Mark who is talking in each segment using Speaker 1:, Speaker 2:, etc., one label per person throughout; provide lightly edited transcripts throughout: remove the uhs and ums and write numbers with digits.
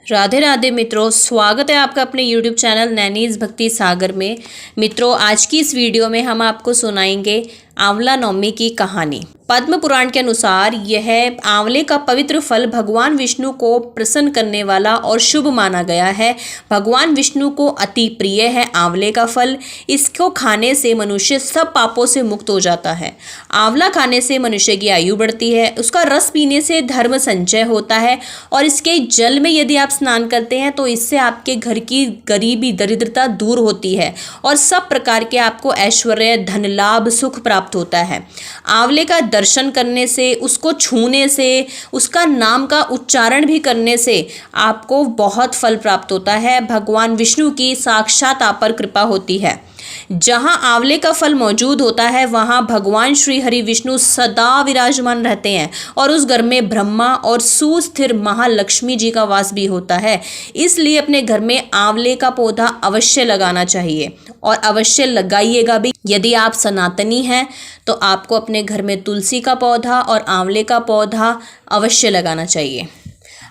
Speaker 1: राधे राधे मित्रों, स्वागत है आपका अपने YouTube चैनल नैनीज भक्ति सागर में। मित्रों, आज की इस वीडियो में हम आपको सुनाएंगे आंवला नवमी की कहानी। पद्म पुराण के अनुसार यह आंवले का पवित्र फल भगवान विष्णु को प्रसन्न करने वाला और शुभ माना गया है। भगवान विष्णु को अति प्रिय है आंवले का फल। इसको खाने से मनुष्य सब पापों से मुक्त हो जाता है। आंवला खाने से मनुष्य की आयु बढ़ती है। उसका रस पीने से धर्म संचय होता है और इसके जल में यदि आप स्नान करते हैं तो इससे आपके घर की गरीबी दरिद्रता दूर होती है और सब प्रकार के आपको ऐश्वर्य, धन लाभ, सुख प्राप्त होता है। आंवले का दर्शन करने से, उसको छूने से, उसका नाम का उच्चारण भी करने से आपको बहुत फल प्राप्त होता है। भगवान विष्णु की साक्षात आप पर कृपा होती है। जहां आंवले का फल मौजूद होता है वहां भगवान श्री हरि विष्णु सदा विराजमान रहते हैं और उस घर में ब्रह्मा और सुस्थिर महालक्ष्मी जी का वास भी होता है। इसलिए अपने घर में आंवले का पौधा अवश्य लगाना चाहिए और अवश्य लगाइएगा भी। यदि आप सनातनी हैं तो आपको अपने घर में तुलसी का पौधा और आंवले का पौधा अवश्य लगाना चाहिए।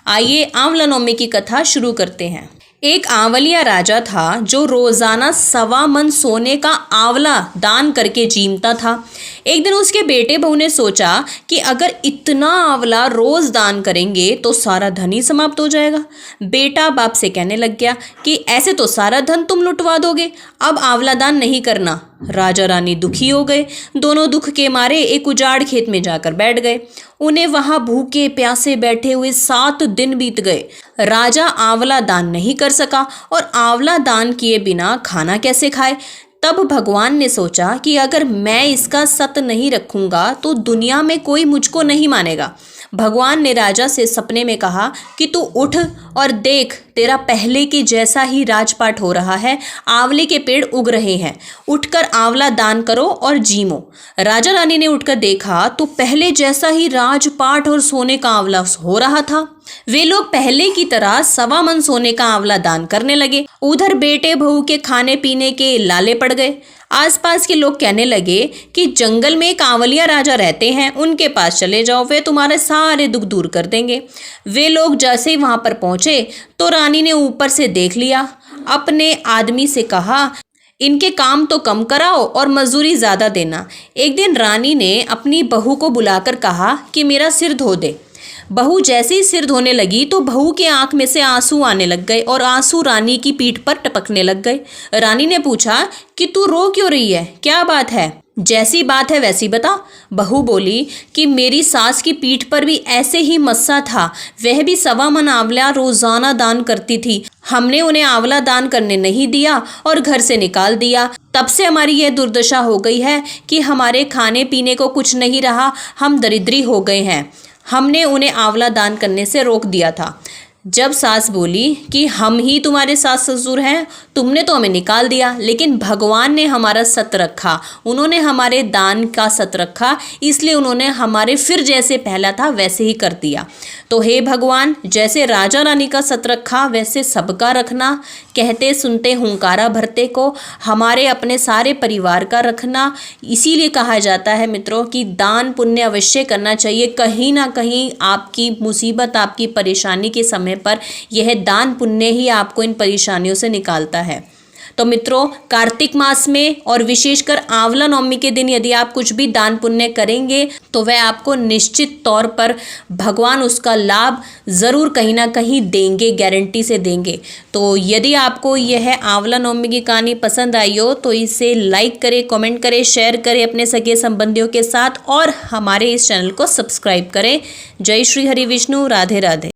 Speaker 1: आइए आंवला नवमी की कथा शुरू करते हैं। एक आंवलिया राजा था जो रोजाना 1.25 मन सोने का आंवला दान करके जीमता था। एक दिन उसके बेटे बहू ने सोचा कि अगर इतना आंवला रोज दान करेंगे तो सारा धन ही समाप्त हो जाएगा। बेटा बाप से कहने लग गया कि ऐसे तो सारा धन तुम लुटवा दोगे, अब आंवला दान नहीं करना। राजा रानी दुखी हो गए। दोनों दुख के मारे एक उजाड़ खेत में जाकर बैठ गए। उन्हें वहां भूखे प्यासे बैठे हुए 7 दिन बीत गए। राजा आंवला दान नहीं कर सका और आंवला दान किए बिना खाना कैसे खाए। तब भगवान ने सोचा कि अगर मैं इसका सत नहीं रखूंगा तो दुनिया में कोई मुझको नहीं मानेगा। भगवान ने राजा से सपने में कहा कि तू उठ और देख, तेरा पहले के जैसा ही राजपाट हो रहा है। आंवले के पेड़ उग रहे हैं, उठकर आंवला दान करो और जीमो। राजा रानी ने उठकर देखा तो पहले जैसा ही राजपाट और सोने का आंवला हो रहा था। वे लोग पहले की तरह 1.25 मन सोने का आंवला दान करने लगे। उधर बेटे बहू के खाने पीने के लाले पड़ गए। आसपास के लोग कहने लगे कि जंगल में एक आंवलिया राजा रहते हैं, उनके पास चले जाओ, वे तुम्हारे सारे दुख दूर कर देंगे। वे लोग जैसे ही वहां पर पहुंचे तो रानी ने ऊपर से देख लिया। अपने आदमी से कहा, इनके काम तो कम कराओ और मजदूरी ज्यादा देना। एक दिन रानी ने अपनी बहू को बुलाकर कहा कि मेरा सिर धो दे। बहू जैसे ही सिर धोने लगी तो बहू के आंख में से आंसू आने लग गए और आंसू रानी की पीठ पर टपकने लग गए। रानी ने पूछा कि तू रो क्यों रही है, क्या बात है? जैसी बात है वैसी बता। बहू बोली कि मेरी सास की पीठ पर भी ऐसे ही मस्सा था, वह भी 1.25 मन आंवला रोजाना दान करती थी। हमने उन्हें आंवला दान करने नहीं दिया और घर से निकाल दिया। तब से हमारी यह दुर्दशा हो गई है कि हमारे खाने पीने को कुछ नहीं रहा, हम दरिद्री हो गए हैं। हमने उन्हें आंवला दान करने से रोक दिया था। जब सास बोली कि हम ही तुम्हारे सास ससुर हैं, तुमने तो हमें निकाल दिया, लेकिन भगवान ने हमारा सत रखा, उन्होंने हमारे दान का सत रखा, इसलिए उन्होंने हमारे फिर जैसे पहला था वैसे ही कर दिया। तो हे भगवान, जैसे राजा रानी का सत रखा वैसे सबका रखना। कहते सुनते हुंकारा भरते को हमारे अपने सारे परिवार का रखना। इसीलिए कहा जाता है मित्रों कि दान पुण्य अवश्य करना चाहिए। कहीं ना कहीं आपकी मुसीबत, आपकी परेशानी के समय पर यह दान पुण्य ही आपको इन परेशानियों से निकालता है। तो मित्रों, कार्तिक मास में और विशेषकर आंवला नवमी के दिन यदि आप कुछ भी दान पुण्य करेंगे तो वह आपको निश्चित तौर पर भगवान उसका लाभ ज़रूर कहीं ना कहीं देंगे, गारंटी से देंगे। तो यदि आपको यह आंवला नवमी की कहानी पसंद आई हो तो इसे लाइक करें, कमेंट करें, शेयर करें अपने सगे संबंधियों के साथ और हमारे इस चैनल को सब्सक्राइब करें। जय श्री हरि विष्णु। राधे राधे।